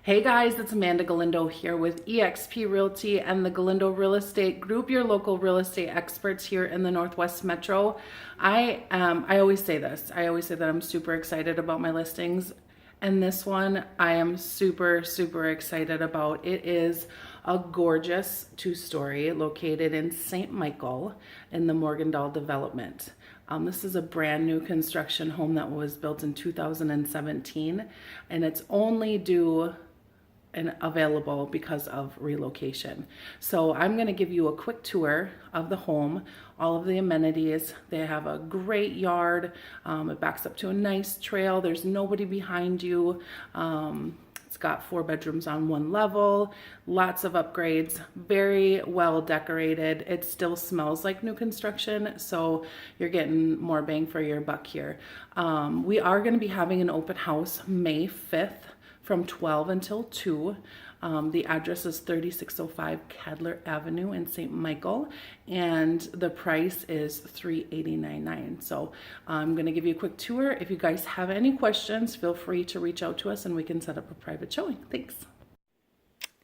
Hey guys, it's Amanda Galindo here with eXp Realty and the Galindo Real Estate Group, your local real estate experts here in the Northwest Metro. I always say this. I always say that I'm super excited about my listings, and this one I am super excited about. It is a gorgeous two-story located in St. Michael in the Morgendal development. This is a brand new construction home that was built in 2017, and it's only due and available because of relocation. So I'm going to give you a quick tour of the home, all of the amenities. They have a great yard. It backs up to a nice trail. There's nobody behind you. It's got 4 bedrooms on 1 level, lots of upgrades, very well decorated. It still smells like new construction, so you're getting more bang for your buck here. We are going to be having an open house May 5th from 12 until 2. The address is 3605 Kadler Avenue in St. Michael, and the price is $389.9. So I'm going to give you a quick tour. If you guys have any questions, feel free to reach out to us and we can set up a private showing. Thanks.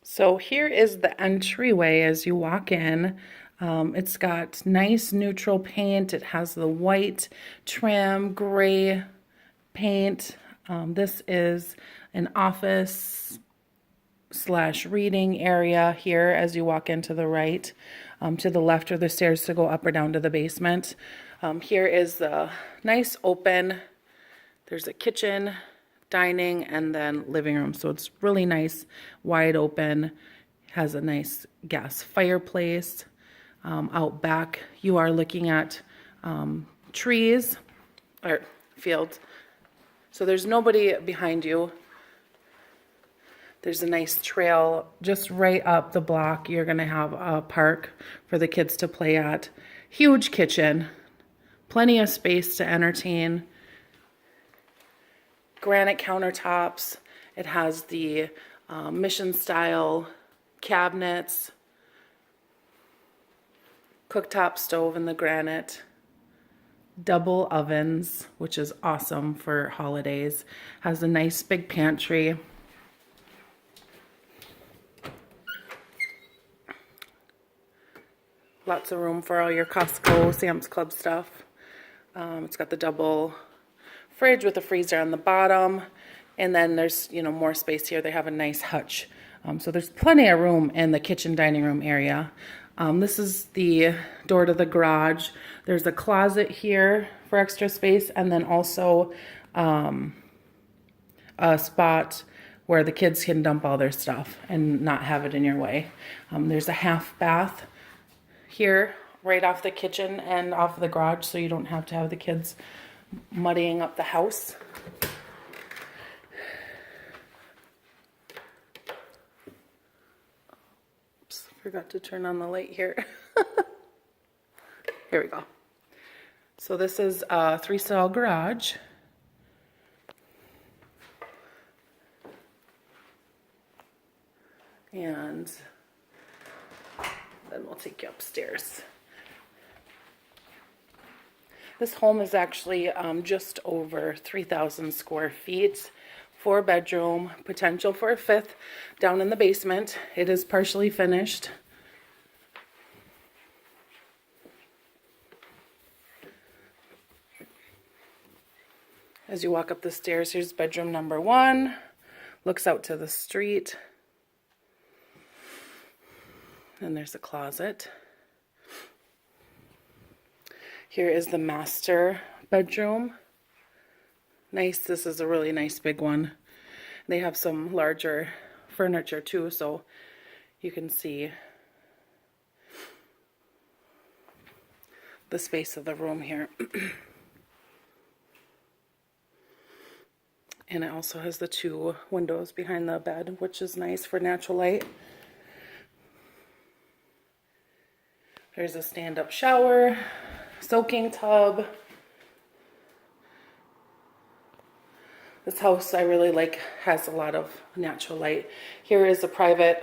So here is the entryway as you walk in. It's got nice neutral paint. It has the white trim, gray paint. This is an office / reading area here as you walk into the right. To the left are the stairs to go up or down to the basement. Here is the nice open. There's a kitchen, dining, and then living room. So it's really nice, wide open. Has a nice gas fireplace. Out back, you are looking at trees or fields. So there's nobody behind you. There's a nice trail just right up the block. You're going to have a park for the kids to play at. Huge kitchen. Plenty of space to entertain. Granite countertops. It has the mission style cabinets. Cooktop stove in the granite. Double ovens, which is awesome for holidays. Has a nice big pantry. Lots of room for all your Costco, Sam's Club stuff. It's got the double fridge with a freezer on the bottom. And then there's, more space here. They have a nice hutch. So there's plenty of room in the kitchen dining room area. This is the door to the garage. There's a closet here for extra space, and then also a spot where the kids can dump all their stuff and not have it in your way. There's a half bath here right off the kitchen and off the garage, so you don't have to have the kids muddying up the house. Oops, forgot to turn on the light here. Here we go. So this is a 3-stall garage. And then we'll take you upstairs. This home is actually just over 3,000 square feet, 4-bedroom, potential for a 5th down in the basement. It is partially finished. As you walk up the stairs, here's bedroom number 1. Looks out to the street. And there's a closet. Here is the master bedroom. Nice. This is a really nice big one. They have some larger furniture too, so you can see the space of the room here. And it also has the 2 windows behind the bed, which is nice for natural light. There's a stand-up shower, soaking tub. This house I really like, has a lot of natural light. Here is a private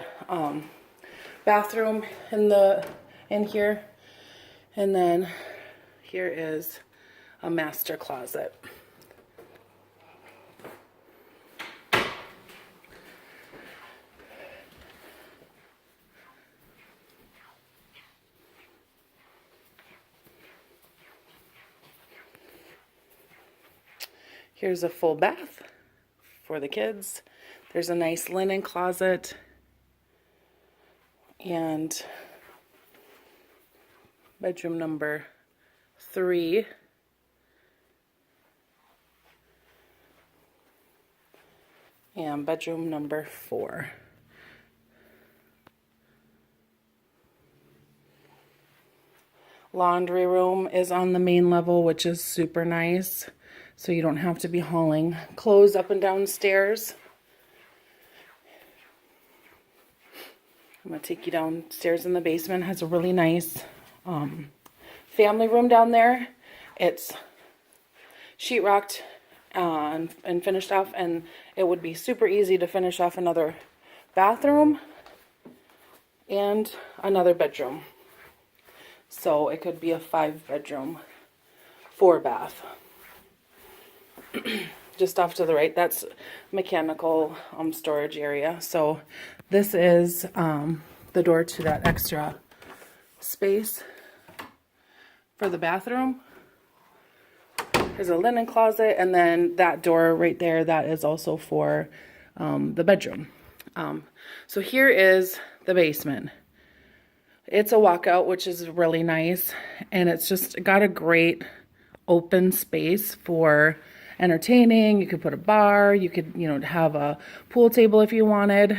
bathroom in here. And then here is a master closet. Here's a full bath for the kids. There's a nice linen closet and bedroom number 3. And bedroom number 4. Laundry room is on the main level, which is super nice. So you don't have to be hauling clothes up and down stairs. I'm going to take you downstairs in the basement. It has a really nice family room down there. It's sheetrocked and finished off, and it would be super easy to finish off another bathroom and another bedroom. So it could be a 5-bedroom, 4-bath. Just off to the right, that's mechanical storage area. So this is the door to that extra space for the bathroom. There's a linen closet, and then that door right there, that is also for the bedroom. So here is the basement. It's a walkout, which is really nice, and it's just got a great open space for entertaining. You could put a bar, you could, have a pool table if you wanted.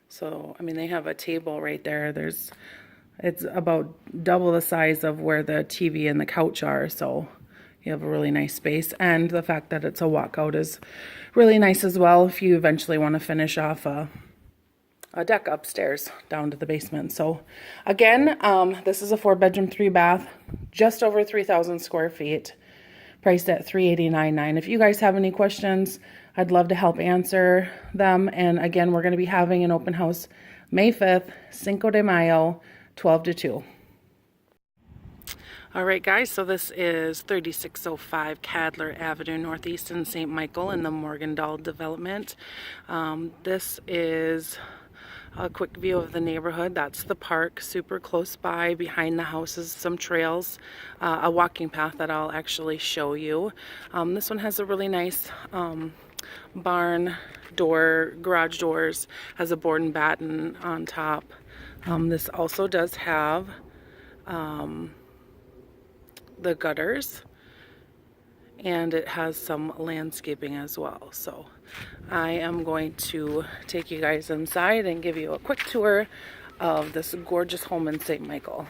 So, I mean, they have a table right there. It's about double the size of where the TV and the couch are, so you have a really nice space. And the fact that it's a walkout is really nice as well if you eventually want to finish off a deck upstairs down to the basement. So again, this is a 4-bedroom, 3-bath, just over 3,000 square feet, priced at $389,900. If you guys have any questions, I'd love to help answer them. And again, we're going to be having an open house May 5th, Cinco de Mayo, 12 to 2. All right, guys, so this is 3605 Kadler Avenue, Northeast in St. Michael in the Morgendal development. This is a quick view of the neighborhood. That's the park, super close by. Behind the houses, some trails, a walking path that I'll actually show you. This one has a really nice barn door, garage doors, has a board and batten on top. This also does have the gutters, and it has some landscaping as well. So I am going to take you guys inside and give you a quick tour of this gorgeous home in St. Michael.